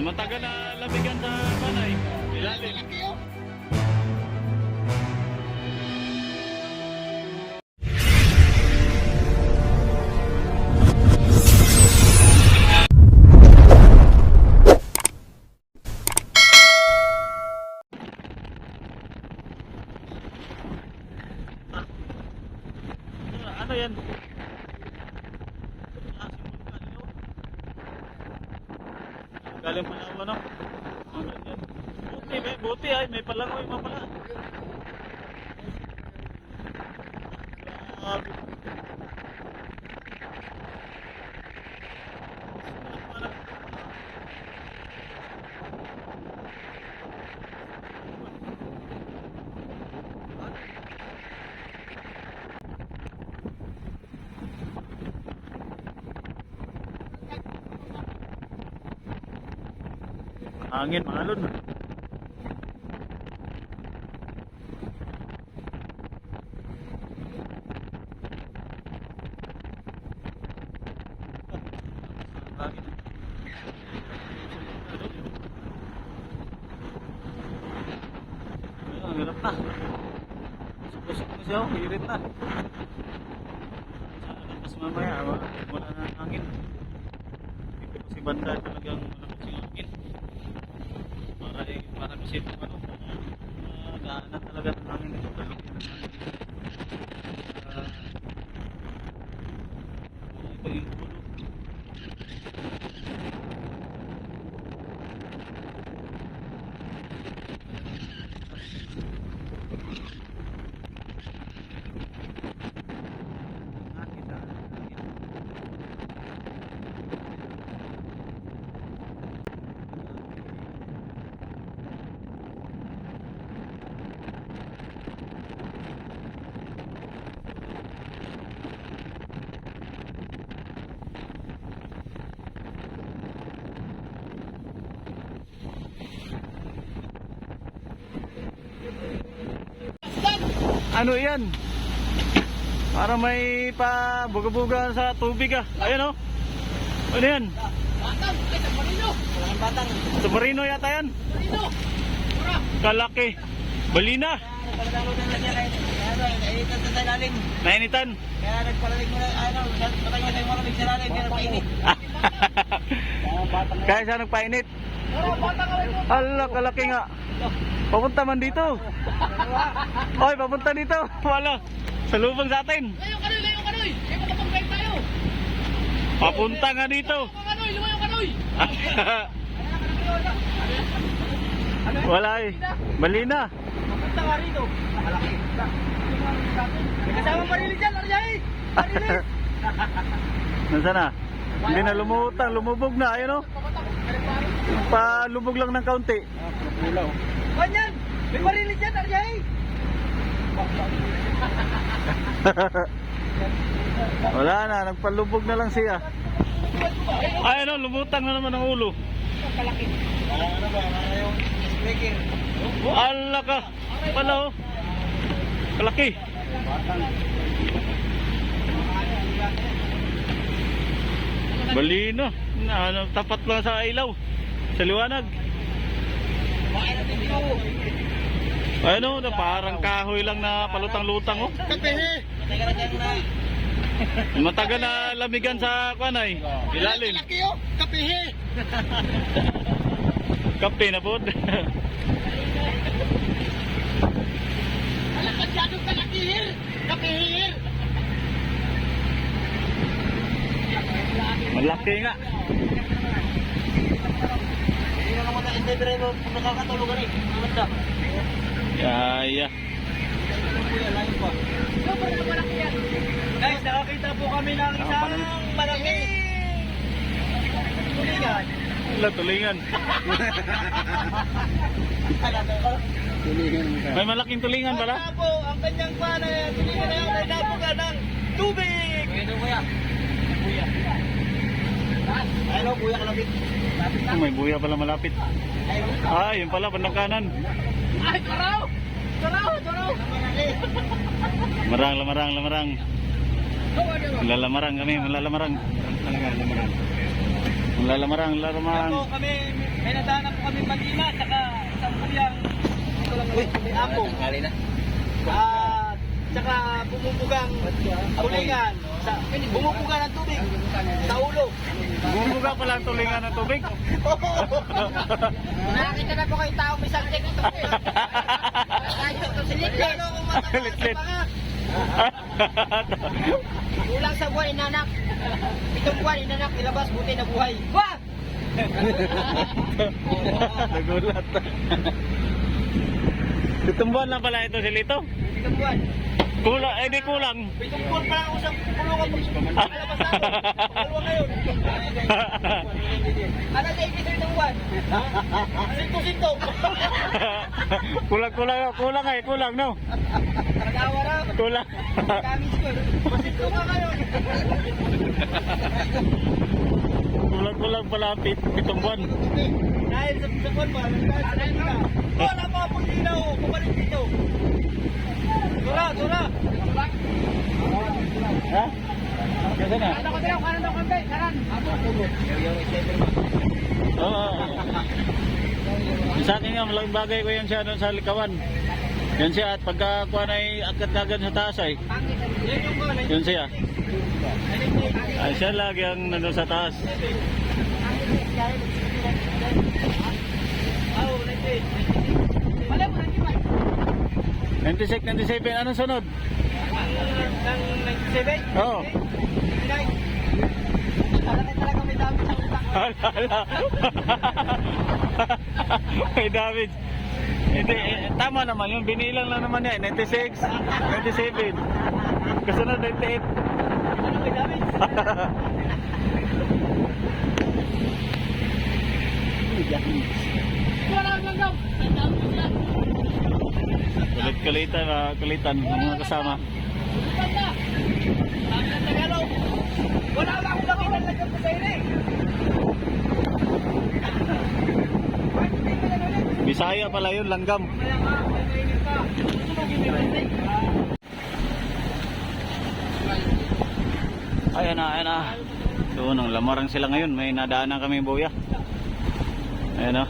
Matagal na labigan sa panay. Ilalim. Ano yan? Galing pa naman ano? Ang ganyan. Buti ay, may palangoy pa pala. Hangin, malon. Ang hirap na. Susok na siya, hirit na. Mas mamaya, wala na hangin. Dito kasi banda talagang malakas yung hangin. Para kasi ito daanan talaga ng hangin dito. Ito yung ulo. Ano yan? Para may pa buga-buga sa tubig ah. Ayan oh. Ano yan? Batang, ay submarino. Batang. Submarino yata yan. Submarino. Kalaki. Balina. Nainitan. Kaya nagpalalig mo na, patay mo sa yung malamig sa lalim, kaya nagpainit. Kaya siya nagpainit. Hala, kalaki nga. Papunta man dito. Oy, papunta dito. Wala. Salubong sa atin. Layo kanoy, layo kanoy. Kaya magkapag-drive tayo. Papunta nga dito. Kanoy, lumayo kanoy. Wala eh. Balina. Papunta nga rito. Nakalaki. May kasamang marili dyan, Arjay. Marili. Nasaan na? Hindi na lumutang, lumubog na. Ayun oh. Palubog lang ng kaunti. Ganyan. May marili dyan, Arjay. Wala na, nagpalubog na lang siya. Ay ano, lumutang na naman ang ulo. Kalaki. Ano ba? Yung speaker. Ala ka. Pala oh. Kalaki. Balina. Na, tapat lang sa ilaw. Sa liwanag. Ano, parang kahoy lang na palutang-lutang oh. Kapehe. Matagal na lamigan sa kanay. Ilalim. Kalaki oh. Kapehe. Kape na po. Alam ka siyadong kalakihir. Kapehir. Malaki nga. Hindi na naman na hindi pero nakakatulugan eh. Maganda. Yaya. Guys, nakakita po kami ng isang malaking tulingan. Wala, tulingan. May malaking tulingan pala. At po, ang kanyang pana, tulingan na yun ay nabuga ng tubig. Pwede kuya. Kuya. Ayun o, kuya kalapit. Oh, may buya pala malapit. Ah, yun pala, bandang kanan. Ay, taraw! Taraw! Taraw! Lamarang. Malalamarang kami, malalamarang. Kaya po kami May nadaanan po kami Manila, saka isang kuyang may apong. At saka bumubugang tulingan. Bumubuga ng tubig sa ulo. Bumuga pala ang tulingan ng tubig. Nakakita na po kayong tao may sakit ito. Kahit ito si Litlit. Litlit. Kulang sa buwan, inanak. 7 buwan, inanak, ilabas, buti na buhay. Wah! Nagulat. Tutumbuan lang pala ito si Lito. 7 buwan. Kulang, eh di kulang. 7 buwan pa lang ako sa kulungan mo. Ilabas na ako. Dalawa ngayon. Ano na ikita 7 buwan? Sinto-sinto. Kulang no. Nagawa na. Kulang. Kamis ko. Masinto ka ngayon. Kulang pala ang 7 buwan. Dahil sa buwan mo, dahil sa Manila. Wala pa po dinaw. Kumalik dito. Dura. Ha? Kasi na? Ano ko dito? Kanan daw kambay. Kanan. Oo. Sa akin nga, malaking bagay ko yan siya doon sa likawan. Yan siya at pagkakuha na agad-agad sa taas ay. Yun siya. Ay siya lagi ang nandun sa taas. 96, 97, anong sunod? Ng 97? Oo. Talaga may dami sa utak. Hala. May David. Hindi, tama naman yun. Binilang lang naman yan. 96, 97. Kasunod 98. Ano may dami? Kulitan ng mga kasama. Wala lang akong nakita na dyan sa ere. Bisaya pala yun, langgam. Kaya nga, may mainit ka. Gusto mo gimirin? Ayan na. Doon, ang lamarang sila ngayon. May nadaanan kami buya. Ayan na.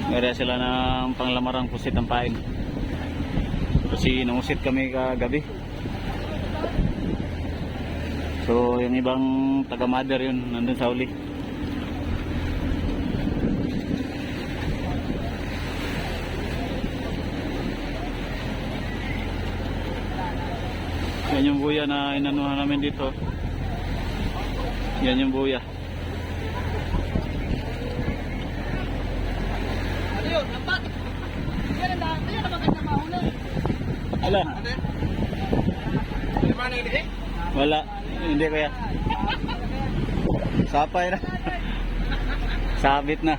Meron sila ng panglamarang pusit ng pain. Kasi nangusit kami kagabi. So yung ibang taga-mother yun nandun sa uli. Yan yung buya na inanuhan namin dito. Yan yung buya. Ano yun? Lampat? Yan ang daan. Yan ang maganda mahula. Ala, Di ba nag-inig? wala. Hindi kaya. Sapay na. Sabit na.